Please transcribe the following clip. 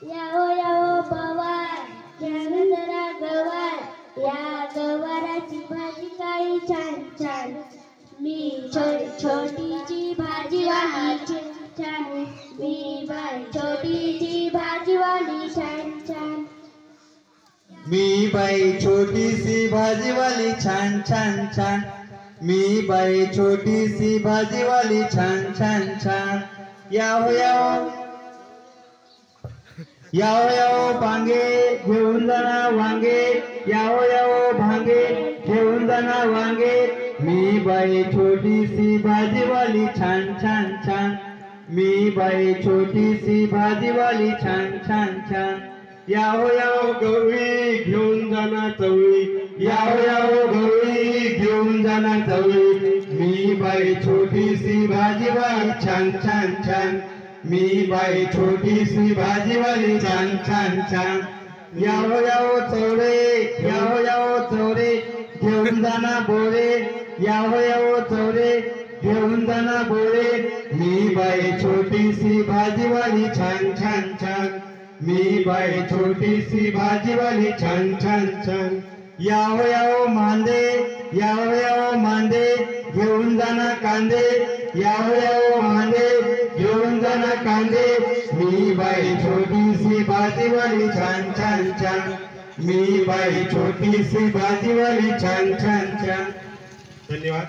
यावो यावो पवार घ्यान जरा गवार या गवाराची भाजी काही छान छान मी छोटीची भाजीवाली छान छान मी बाई छोटीची भाजीवाली छान छान मी बाई छोटीसी भाजीवाली छान छान छान मी बाई छोटीसी भाजीवाली छान छान छान यावो यावो यावो यावो भांगे घेऊन जाना वांगे यावो यावो भांगे घेऊन जाना वांगे मी बाई छोटीसी भाजीवाली छान छान छान मी बाई छोटीसी भाजीवाली छान छान छान यावो यावो गवळी घेऊन जाना चवळी यावो यावो गवळी घेऊन जाना चवळी मी बाई छोटीसी भाजीवाली छान छान छान मी बाई छोटीसी भाजीवाली छान छान छान यावो यावो चवरे घेऊन जाना बोरे यावो यावो चवरे घेऊन जाना बोरे मी बाई छोटीसी भाजीवाली छान छान छान मी बाई छोटीसी भाजीवाली छान छान छान यावो यावो मांदे घेऊन जाना कांदे यावो यावो मांदे घेऊन जाना कांदे मी बाई छोटीसी भाजीवाली छान छान छान मी बाई छोटीसी भाजीवाली छान छान छान। धन्यवाद।